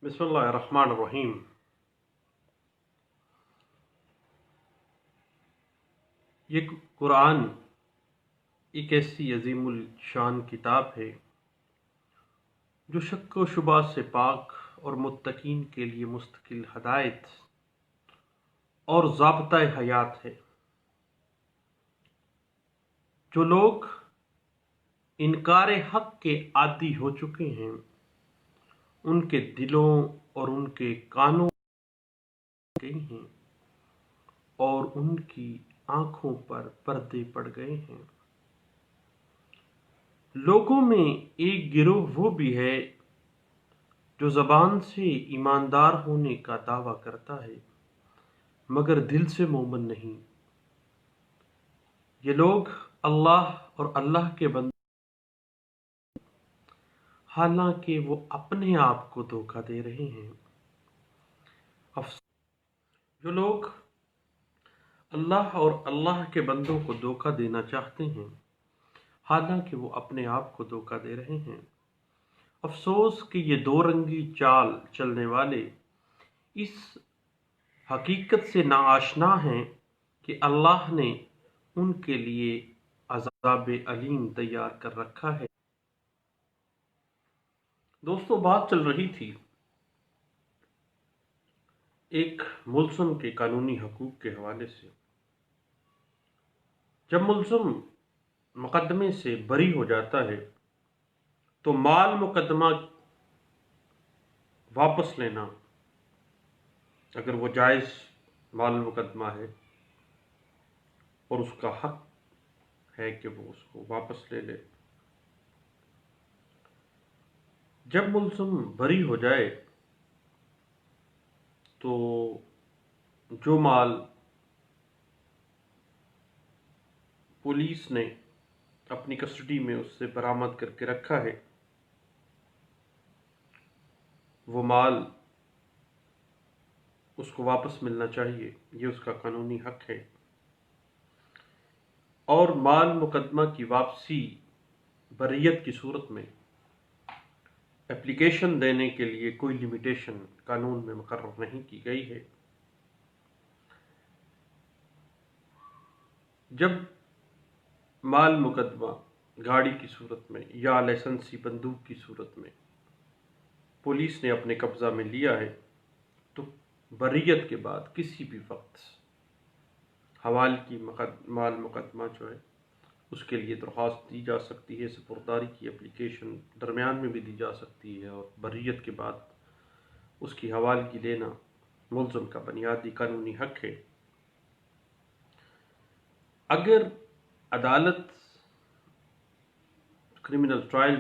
بسم اللہ الرحمن الرحیم۔ یہ قرآن ایک ایسی عظیم الشان کتاب ہے جو شک و شبہ سے پاک اور متقین کے لیے مستقل ہدایت اور ضابطۂ حیات ہے۔ جو لوگ انکار حق کے عادی ہو چکے ہیں، ان کے دلوں اور ان کے کانوں گئی ہیں اور ان کی آنکھوں پر پردے پڑ گئے ہیں۔ لوگوں میں ایک گروہ وہ بھی ہے جو زبان سے ایماندار ہونے کا دعویٰ کرتا ہے مگر دل سے مومن نہیں۔ یہ لوگ اللہ اور اللہ کے بندے حالانکہ وہ اپنے آپ کو دھوکہ دے رہے ہیں۔ جو لوگ اللہ اور اللہ کے بندوں کو دھوکہ دینا چاہتے ہیں حالانکہ وہ اپنے آپ کو دھوکہ دے رہے ہیں۔ افسوس کہ یہ دو رنگی چال چلنے والے اس حقیقت سے ناآشنا ہیں کہ اللہ نے ان کے لیے عذاب علیم تیار کر رکھا ہے۔ دوستو، بات چل رہی تھی ایک ملزم کے قانونی حقوق کے حوالے سے۔ جب ملزم مقدمے سے بری ہو جاتا ہے تو مال مقدمہ واپس لینا، اگر وہ جائز مال مقدمہ ہے اور اس کا حق ہے کہ وہ اس کو واپس لے لے۔ جب ملزم بری ہو جائے تو جو مال پولیس نے اپنی کسٹڈی میں اس سے برآمد کر کے رکھا ہے، وہ مال اس کو واپس ملنا چاہیے، یہ اس کا قانونی حق ہے۔ اور مال مقدمہ کی واپسی بریت کی صورت میں اپلیکیشن دینے کے لیے کوئی لمیٹیشن قانون میں مقرر نہیں کی گئی ہے۔ جب مال مقدمہ گاڑی کی صورت میں یا لائسنسی بندوق کی صورت میں پولیس نے اپنے قبضہ میں لیا ہے تو بریت کے بعد کسی بھی وقت حوالے کی مال مقدمہ جو ہے اس کے لیے درخواست دی جا سکتی ہے، سپرداری کی اپلیکیشن درمیان میں بھی دی جا سکتی ہے، اور بریت کے بعد اس کی حوالگی لینا ملزم کا بنیادی قانونی حق ہے۔ اگر عدالت کرمنل ٹرائل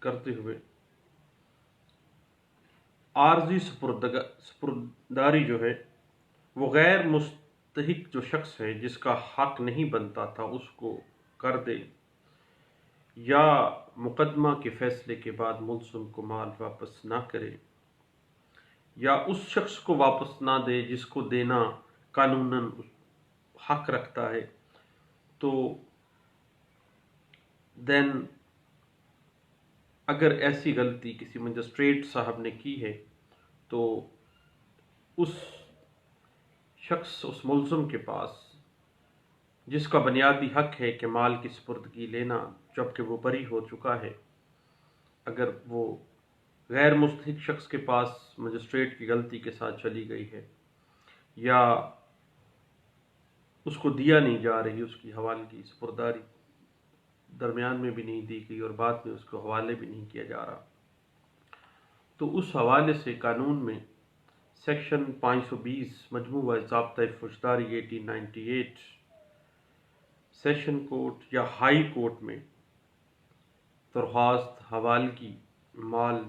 کرتے ہوئے عارضی سپرداری جو ہے وہ غیر مستحق جو شخص ہے جس کا حق نہیں بنتا تھا اس کو کر دے، یا مقدمہ کے فیصلے کے بعد ملزم کو مال واپس نہ کرے، یا اس شخص کو واپس نہ دے جس کو دینا قانوناً حق رکھتا ہے، تو دین اگر ایسی غلطی کسی مجسٹریٹ صاحب نے کی ہے تو اس شخص، اس ملزم کے پاس جس کا بنیادی حق ہے کہ مال کی سپردگی لینا جبکہ وہ بری ہو چکا ہے، اگر وہ غیر مستحق شخص کے پاس مجسٹریٹ کی غلطی کے ساتھ چلی گئی ہے یا اس کو دیا نہیں جا رہی، اس کی حوالگی سپرداری درمیان میں بھی نہیں دی گئی اور بعد میں اس کو حوالے بھی نہیں کیا جا رہا، تو اس حوالے سے قانون میں سیکشن 520 مجموعہ ضابطۂ فوجداری 1898 سیشن کورٹ یا ہائی کورٹ میں درخواست حوالگی مال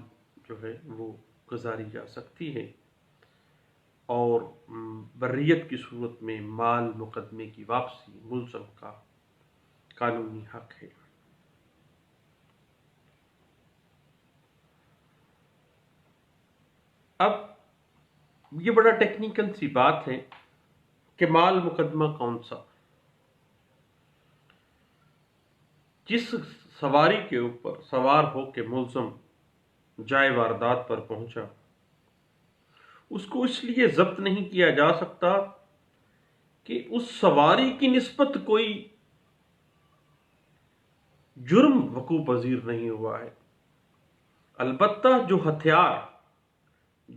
جو ہے وہ گزاری جا سکتی ہے، اور بریت کی صورت میں مال مقدمے کی واپسی ملزم کا قانونی حق ہے۔ اب یہ بڑا ٹیکنیکل سی بات ہے کہ مال مقدمہ کون سا؟ جس سواری کے اوپر سوار ہو کے ملزم جائے واردات پر پہنچا اس کو اس لیے ضبط نہیں کیا جا سکتا کہ اس سواری کی نسبت کوئی جرم وقوع پذیر نہیں ہوا ہے۔ البتہ جو ہتھیار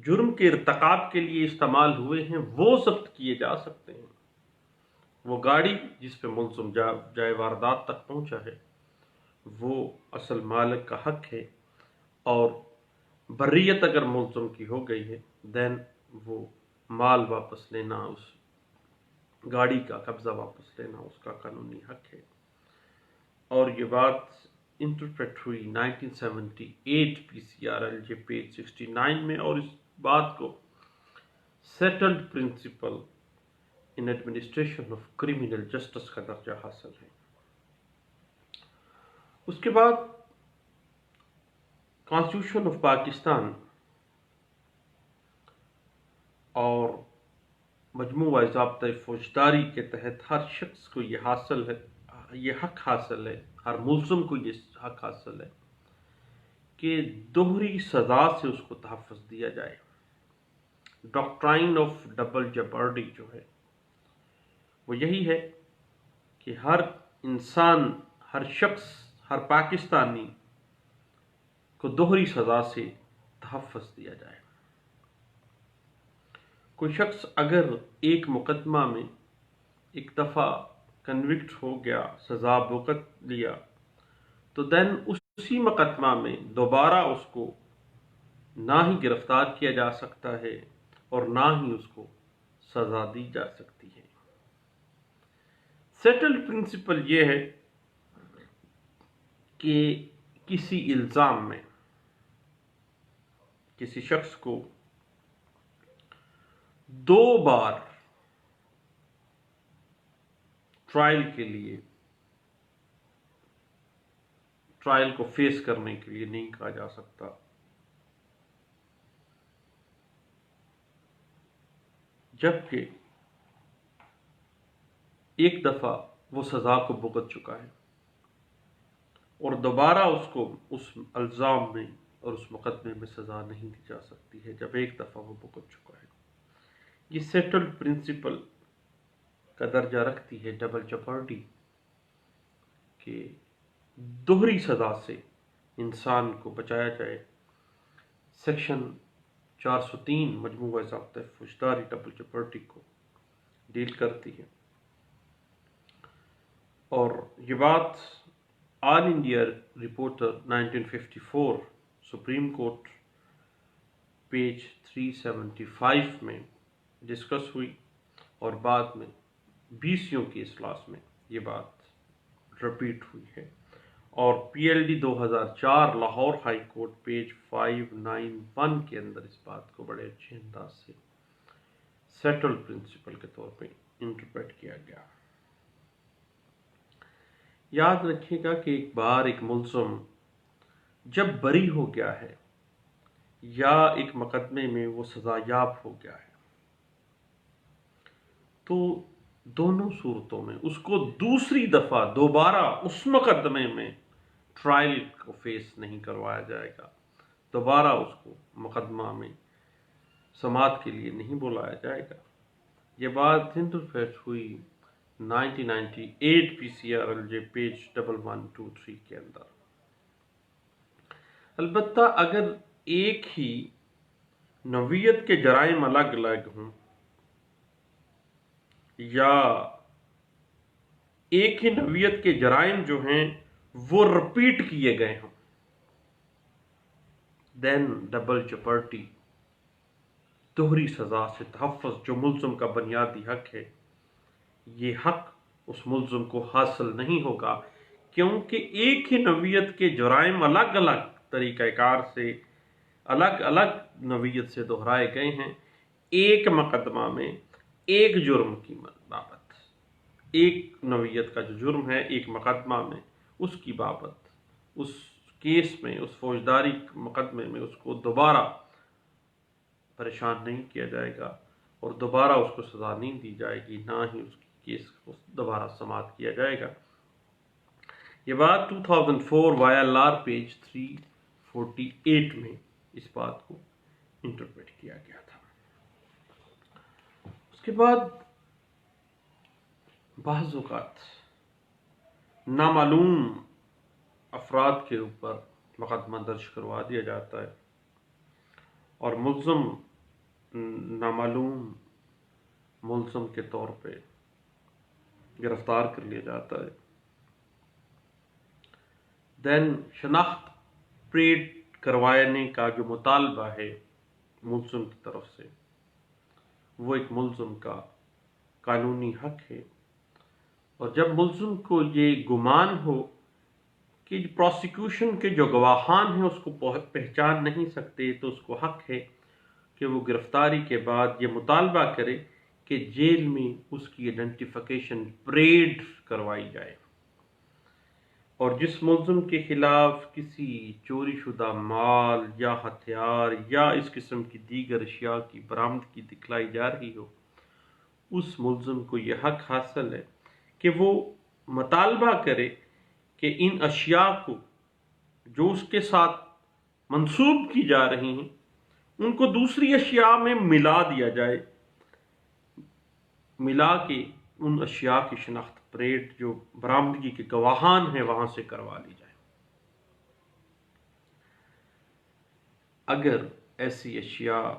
جرم کے ارتکاب کے لیے استعمال ہوئے ہیں وہ ضبط کیے جا سکتے ہیں۔ وہ گاڑی جس پہ ملزم جائے واردات تک پہنچا ہے وہ اصل مالک کا حق ہے، اور بریت اگر ملزم کی ہو گئی ہے دین وہ مال واپس لینا، اس گاڑی کا قبضہ واپس لینا اس کا قانونی حق ہے۔ اور یہ بات انٹرپریٹ ہوئی 1978 PCRLJ پیج 69 میں، اور اس بات کو settled principle in administration of criminal justice کا درجہ حاصل ہے۔ اس کے بعد کانسٹیٹیوشن آف پاکستان اور مجموعہ ضابطۂ فوجداری کے تحت ہر شخص کو یہ حق حاصل ہے، ہر ملزم کو یہ حق حاصل ہے کہ دوہری سزا سے اس کو تحفظ دیا جائے۔ ڈاکٹرائن آف ڈبل جیپرڈی جو ہے وہ یہی ہے کہ ہر انسان، ہر شخص، ہر پاکستانی کو دوہری سزا سے تحفظ دیا جائے۔ کوئی شخص اگر ایک مقدمہ میں ایک دفعہ کنوکٹ ہو گیا، سزا بھگت لیا، تو دین اسی مقدمہ میں دوبارہ اس کو نہ ہی گرفتار کیا جا سکتا ہے اور نہ ہی اس کو سزا دی جا سکتی ہے۔ سیٹلڈ پرنسپل یہ ہے کہ کسی الزام میں کسی شخص کو 2 بار ٹرائل کو فیس کرنے کے لیے نہیں کہا جا سکتا۔ جبکہ ایک دفعہ وہ سزا کو بھگت چکا ہے اور دوبارہ اس کو اس الزام میں اور اس مقدمے میں سزا نہیں دی جا سکتی ہے جب ایک دفعہ وہ بھگت چکا ہے۔ یہ سیٹلڈ پرنسپل کا درجہ رکھتی ہے ڈبل جیپرڈی، کہ دوہری سزا سے انسان کو بچایا جائے۔ سیکشن 403 مجموعہ ضابطۂ فوجداری ڈبل جیپرڈی کو ڈیل کرتی ہے، اور یہ بات All India Reporter 1954 Supreme Court page 375 میں ڈسکس ہوئی، اور بعد میں 20 کے اجلاس میں یہ بات رپیٹ ہوئی ہے، اور PLD 2004 Lahore high court page 591 کے اندر اس بات کو بڑے اچھے انداز سے سیٹلڈ پرنسپل کے طور پہ انٹرپریٹ کیا گیا۔ یاد رکھیے گا کہ ایک بار ایک ملزم جب بری ہو گیا ہے یا ایک مقدمے میں وہ سزا یاب ہو گیا ہے تو دونوں صورتوں میں اس کو دوسری دفعہ دوبارہ اس مقدمے میں ٹرائل کو فیس نہیں کروایا جائے گا، دوبارہ اس کو مقدمہ میں سماعت کے لیے نہیں بلایا جائے گا۔ یہ بات انٹرپریٹ ہوئی 1998 PCRLJ پیج 1123 کے اندر۔ البتہ اگر ایک ہی نوعیت کے جرائم الگ الگ ہوں یا ایک ہی نوعیت کے جرائم جو ہیں وہ رپیٹ کیے گئے ہوں، دین ڈبل جیپرڈی، دوہری سزا سے تحفظ جو ملزم کا بنیادی حق ہے، یہ حق اس ملزم کو حاصل نہیں ہوگا، کیونکہ ایک ہی نوعیت کے جرائم الگ الگ طریقہ کار سے الگ الگ نوعیت سے دہرائے گئے ہیں۔ ایک مقدمہ میں ایک جرم کی بابت، ایک نوعیت کا جو جرم ہے ایک مقدمہ میں اس کی بابت، اس کیس میں، اس فوجداری مقدمے میں اس کو دوبارہ پریشان نہیں کیا جائے گا اور دوبارہ اس کو سزا نہیں دی جائے گی، نہ ہی اس کی کیس کو دوبارہ سماعت کیا جائے گا۔ یہ بات 2004 YLR پیج 348 میں اس بات کو انٹرپریٹ کیا گیا تھا۔ کے بعد بعض اوقات نامعلوم افراد کے اوپر مقدمہ درج کروا دیا جاتا ہے اور ملزم نامعلوم ملزم کے طور پہ گرفتار کر لیا جاتا ہے. دین شناخت پریڈ کروانے کا جو مطالبہ ہے ملزم کی طرف سے، وہ ایک ملزم کا قانونی حق ہے. اور جب ملزم کو یہ گمان ہو کہ پروسیکیوشن کے جو گواہان ہیں اس کو پہچان نہیں سکتے، تو اس کو حق ہے کہ وہ گرفتاری کے بعد یہ مطالبہ کرے کہ جیل میں اس کی آئیڈینٹیفیکیشن پریڈ کروائی جائے. اور جس ملزم کے خلاف کسی چوری شدہ مال یا ہتھیار یا اس قسم کی دیگر اشیاء کی برآمدگی دکھلائی جا رہی ہو، اس ملزم کو یہ حق حاصل ہے کہ وہ مطالبہ کرے کہ ان اشیاء کو جو اس کے ساتھ منسوب کی جا رہی ہیں ان کو دوسری اشیاء میں ملا دیا جائے، ملا کے ان اشیاء کی شناخت پریڈ جو برآمدگی کے گواہان ہیں وہاں سے کروا لی جائے. اگر ایسی اشیاء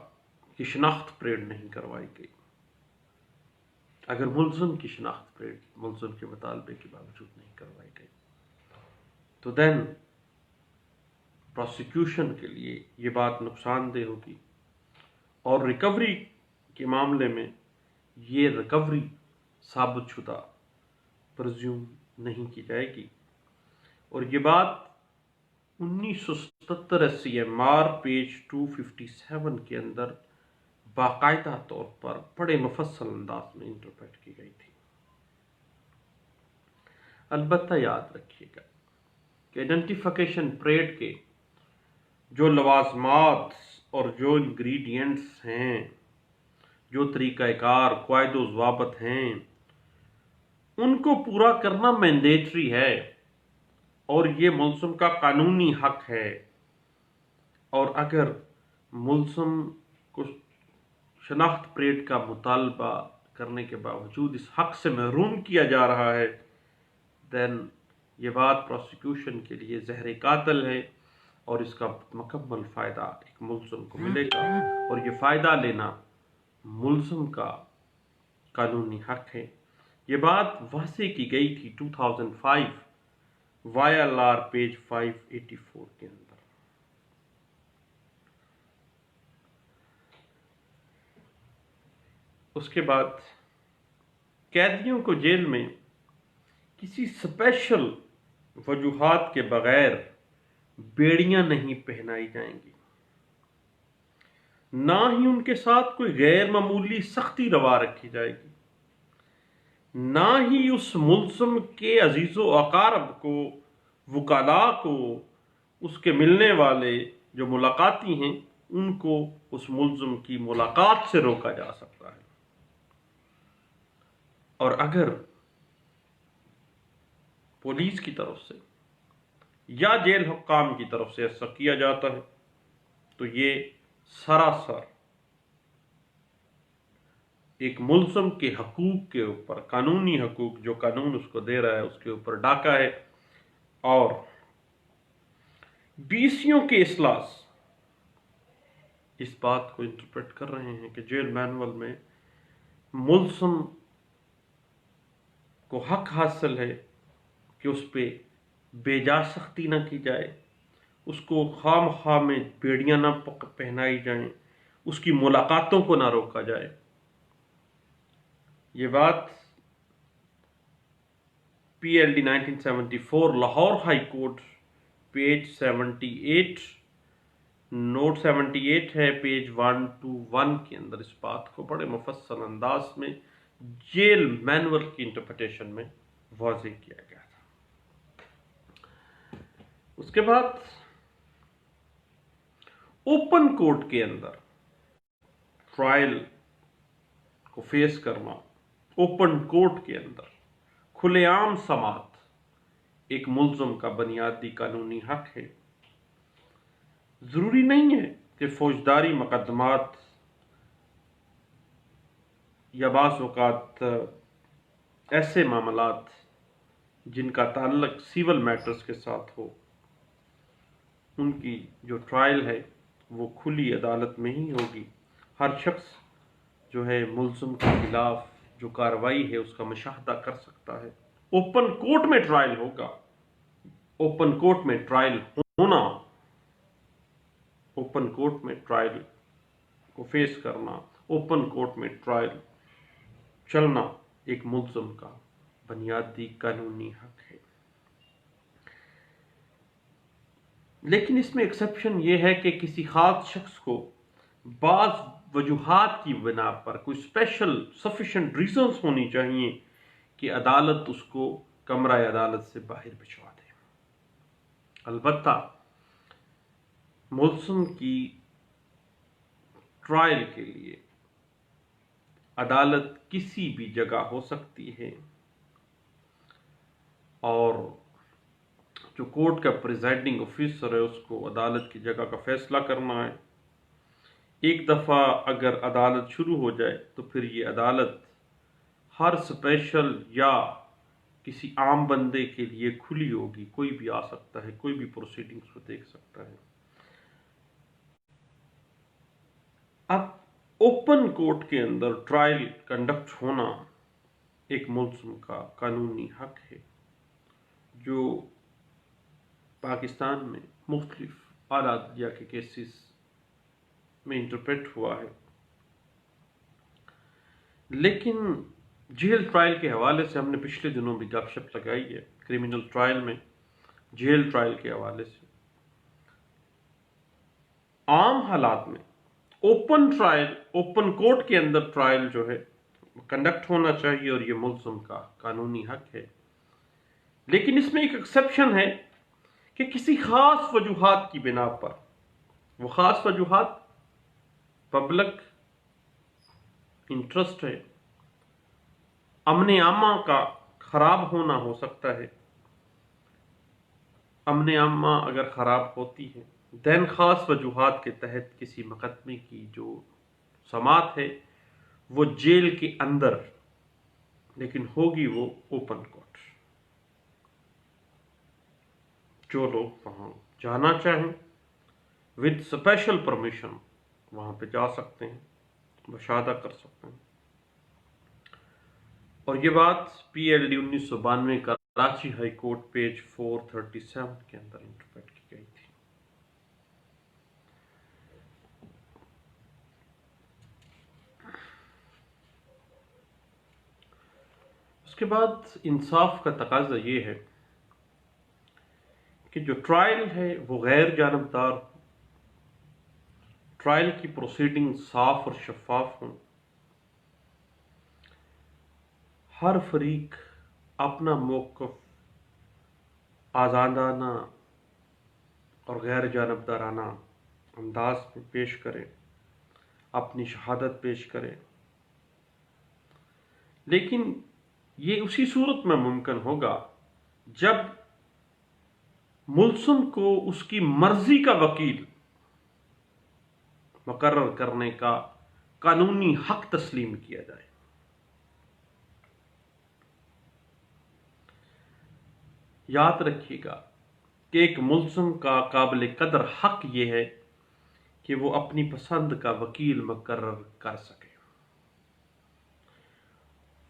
کی شناخت پریڈ نہیں کروائی گئی، اگر ملزم کی شناخت پریڈ ملزم کے مطالبے کے باوجود نہیں کروائی گئی، تو دین پروسیکیوشن کے لیے یہ بات نقصان دہ ہوگی اور ریکوری کے معاملے میں یہ ریکوری ثابت شدہ پرزیوم نہیں کی جائے گی. اور یہ بات 1977 CMR پیج 257 کے اندر باقاعدہ طور پر بڑے مفصل انداز میں انٹرپریٹ کی گئی تھی. البتہ یاد رکھیے گا کہ آئیڈینٹیفیکیشن پریڈ کے جو لوازمات اور جو انگریڈینٹس ہیں، جو طریقہ کار قواعد و ضوابط ہیں، ان کو پورا کرنا مینڈیٹری ہے اور یہ ملزم کا قانونی حق ہے. اور اگر ملزم کو شناخت پریڈ کا مطالبہ کرنے کے باوجود اس حق سے محروم کیا جا رہا ہے، دین یہ بات پروسیکیوشن کے لیے زہر قاتل ہے اور اس کا مکمل فائدہ ایک ملزم کو ملے گا. اور یہ فائدہ لینا ملزم کا قانونی حق ہے. یہ بات واضح کی گئی تھی 2005 YLR پیج 584 کے اندر. اس کے بعد قیدیوں کو جیل میں کسی اسپیشل وجوہات کے بغیر بیڑیاں نہیں پہنائی جائیں گی، نہ ہی ان کے ساتھ کوئی غیر معمولی سختی روا رکھی جائے گی، نہ ہی اس ملزم کے عزیز و اقارب کو، وکلاء کو، اس کے ملنے والے جو ملاقاتی ہیں ان کو اس ملزم کی ملاقات سے روکا جا سکتا ہے. اور اگر پولیس کی طرف سے یا جیل حکام کی طرف سے ایسا کیا جاتا ہے تو یہ سراسر ایک ملزم کے حقوق کے اوپر، قانونی حقوق جو قانون اس کو دے رہا ہے اس کے اوپر ڈاکہ ہے. اور BCO کے اجلاس اس بات کو انٹرپریٹ کر رہے ہیں کہ جیل مینول میں ملزم کو حق حاصل ہے کہ اس پہ بے جا سختی نہ کی جائے، اس کو خام خواہ میں بیڑیاں نہ پہنائی جائیں، اس کی ملاقاتوں کو نہ روکا جائے. یہ بات PLD 1974 Lahore high court page 78 note 78 ہے پیج 121 کے اندر اس بات کو بڑے مفصل انداز میں جیل مینول کی انٹرپریٹیشن میں واضح کیا گیا تھا. اس کے بعد اوپن کورٹ کے اندر ٹرائل کو فیس کرنا، اوپن کورٹ کے اندر کھلے عام سماعت ایک ملزم کا بنیادی قانونی حق ہے. ضروری نہیں ہے کہ فوجداری مقدمات یا بعض اوقات ایسے معاملات جن کا تعلق سیول میٹرز کے ساتھ ہو، ان کی جو ٹرائل ہے وہ کھلی عدالت میں ہی ہوگی۔ ہر شخص جو ہے ملزم کے خلاف جو کارروائی ہے اس کا مشاہدہ کر سکتا ہے۔ اوپن کورٹ میں ٹرائل ہوگا، اوپن کورٹ میں ٹرائل ہونا، اوپن کورٹ میں ٹرائل کو فیس کرنا، اوپن کورٹ میں ٹرائل چلنا ایک ملزم کا بنیادی قانونی حق ہے۔ لیکن اس میں ایکسیپشن یہ ہے کہ کسی خاص شخص کو بعض وجوہات کی بنا پر کوئی اسپیشل سفیشینٹ ریزنز ہونی چاہیے کہ عدالت اس کو کمرہ عدالت سے باہر بھجوا دے۔ البتہ ملزم کی ٹرائل کے لیے عدالت کسی بھی جگہ ہو سکتی ہے، اور جو کورٹ کا پریزائڈنگ آفیسر ہے اس کو عدالت کی جگہ کا فیصلہ کرنا ہے۔ ایک دفعہ اگر عدالت شروع ہو جائے تو پھر یہ عدالت ہر اسپیشل یا کسی عام بندے کے لیے کھلی ہوگی، کوئی بھی آ سکتا ہے، کوئی بھی پروسیڈنگز کو دیکھ سکتا ہے۔ اب اوپن کورٹ کے اندر ٹرائل کنڈکٹ ہونا ایک ملزم کا قانونی حق ہے، جو پاکستان میں مختلف اعلیٰ عدلیہ کے کیسز میں انٹرپریٹ ہوا ہے۔ لیکن جیل ٹرائل کے حوالے سے ہم نے پچھلے دنوں بھی گپ شپ لگائی ہے، کرمنل ٹرائل میں جیل ٹرائل کے حوالے سے عام حالات میں اوپن ٹرائل، اوپن کورٹ کے اندر ٹرائل جو ہے کنڈکٹ ہونا چاہیے، اور یہ ملزم کا قانونی حق ہے۔ لیکن اس میں ایک ایکسیپشن ہے کہ کسی خاص وجوہات کی بنا پر، وہ خاص وجوہات پبلک انٹرسٹ ہے، امن عامہ کا خراب ہونا ہو سکتا ہے۔ امن عامہ اگر خراب ہوتی ہے دین خاص وجوہات کے تحت کسی مقدمے کی جو سماعت ہے وہ جیل کے اندر، لیکن ہوگی وہ اوپن کورٹ۔ جو لوگ وہاں جانا چاہیں ود اسپیشل پرمیشن وہاں پہ جا سکتے ہیں، مشاہدہ کر سکتے ہیں۔ اور یہ بات PLD 1992 Karachi high court page 437 کے اندر انٹرپریٹ کی گئی تھی۔ اس کے بعد انصاف کا تقاضا یہ ہے کہ جو ٹرائل ہے وہ غیر جانبدار ہو، ٹرائل کی پروسیڈنگ صاف اور شفاف ہوں، ہر فریق اپنا موقف آزادانہ اور غیر جانبدارانہ انداز میں پیش کرے، اپنی شہادت پیش کرے۔ لیکن یہ اسی صورت میں ممکن ہوگا جب ملزم کو اس کی مرضی کا وکیل مقرر کرنے کا قانونی حق تسلیم کیا جائے۔ یاد رکھیے گا کہ ایک ملزم کا قابل قدر حق یہ ہے کہ وہ اپنی پسند کا وکیل مقرر کر سکے۔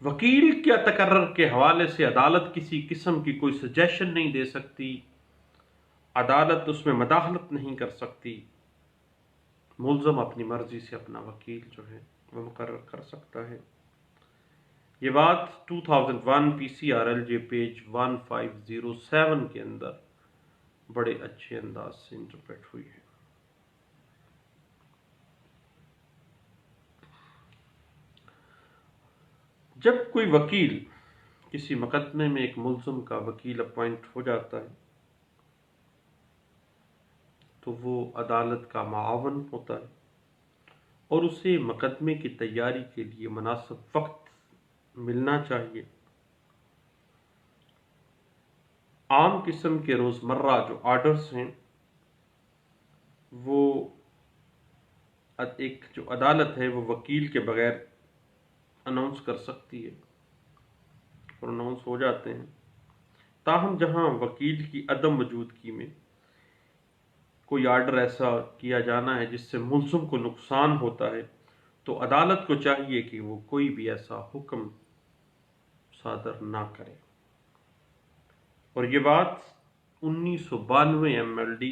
وکیل کے تقرر کے حوالے سے عدالت کسی قسم کی کوئی سجیشن نہیں دے سکتی، عدالت اس میں مداخلت نہیں کر سکتی۔ ملزم اپنی مرضی سے اپنا وکیل جو ہے وہ مقرر کر سکتا ہے۔ یہ بات 2001 PCRLJ پیج 1507 کے اندر بڑے اچھے انداز سے انٹرپریٹ ہوئی ہے۔ جب کوئی وکیل کسی مقدمے میں ایک ملزم کا وکیل اپوائنٹ ہو جاتا ہے تو وہ عدالت کا معاون ہوتا ہے، اور اسے مقدمے کی تیاری کے لیے مناسب وقت ملنا چاہیے۔ عام قسم کے روزمرہ جو آرڈرز ہیں وہ ایک جو عدالت ہے وہ وکیل کے بغیر اناؤنس کر سکتی ہے اور اناؤنس ہو جاتے ہیں. تاہم جہاں وکیل کی عدم موجودگی میں کوئی آرڈر ایسا کیا جانا ہے جس سے ملزم کو نقصان ہوتا ہے تو عدالت کو چاہیے کہ وہ کوئی بھی ایسا حکم صادر نہ کرے. اور یہ بات 1992 MLD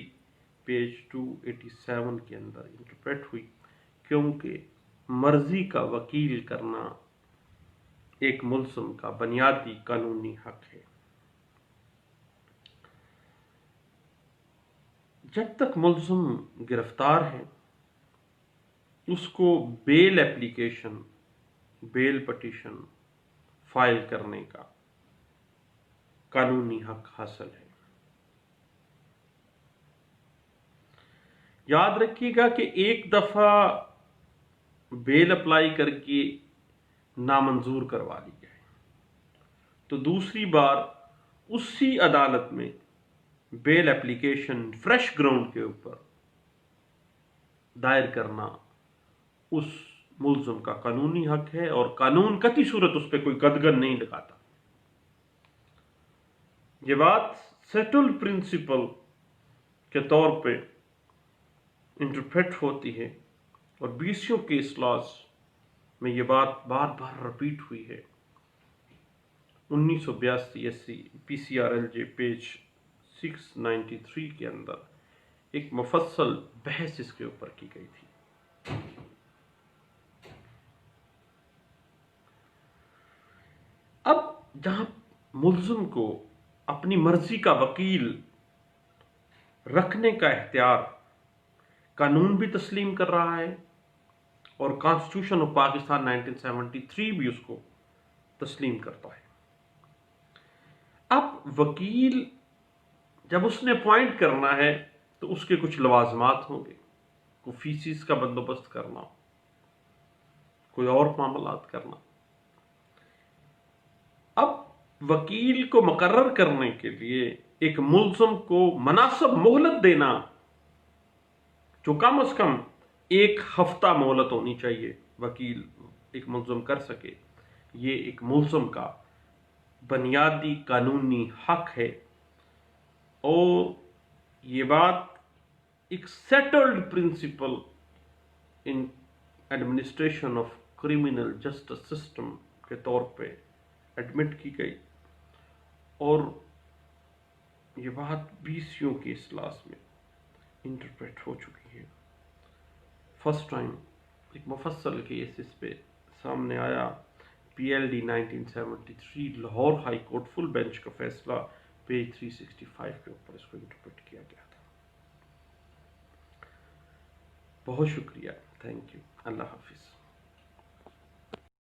پیج 287 کے اندر انٹرپریٹ ہوئی، کیونکہ مرضی کا وکیل کرنا ایک ملزم کا بنیادی قانونی حق ہے. جب تک ملزم گرفتار ہے اس کو بیل ایپلیکیشن، بیل پٹیشن فائل کرنے کا قانونی حق حاصل ہے. یاد رکھیے گا کہ ایک دفعہ بیل اپلائی کر کے نامنظور کروا لی جائے تو دوسری بار اسی عدالت میں بیل ایپلیکیشن فریش گراؤنڈ کے اوپر دائر کرنا اس ملزم کا قانونی حق ہے، اور قانون قطعی صورت اس پہ کوئی قدغن نہیں لگاتا. یہ بات سیٹلڈ پرنسپل کے طور پہ انٹرپریٹ ہوتی ہے، اور 20 کیس لاز میں یہ بات بار بار رپیٹ ہوئی ہے. 1982 SC PCRLJ پیج 693 کے اندر ایک مفصل بحث اس کے اوپر کی گئی تھی. اب جہاں ملزم کو اپنی مرضی کا وکیل رکھنے کا اختیار قانون بھی تسلیم کر رہا ہے اور کانسٹیٹیوشن آف پاکستان 1973 بھی اس کو تسلیم کرتا ہے. اب وکیل جب اس نے اپوائنٹ کرنا ہے تو اس کے کچھ لوازمات ہوں گے، کوئی فیسز کا بندوبست کرنا، کوئی اور معاملات کرنا. اب وکیل کو مقرر کرنے کے لیے ایک ملزم کو مناسب مہلت دینا، جو کم از کم 1 ہفتہ مہلت ہونی چاہیے وکیل ایک ملزم کر سکے، یہ ایک ملزم کا بنیادی قانونی حق ہے. اور یہ بات ایک settled principle in administration of criminal justice system کے طور پہ ایڈمٹ کی گئی، اور یہ بات 20 کے اجلاس میں انٹرپریٹ ہو چکی ہے. فرسٹ ٹائم ایک مفصل کیس اس پہ سامنے آیا، PLD 1973 Lahore high court full bench کا فیصلہ پیج 365 کے اوپر اس کو انٹرپریٹ کیا گیا تھا. بہت شکریہ، تھینک یو، اللہ حافظ.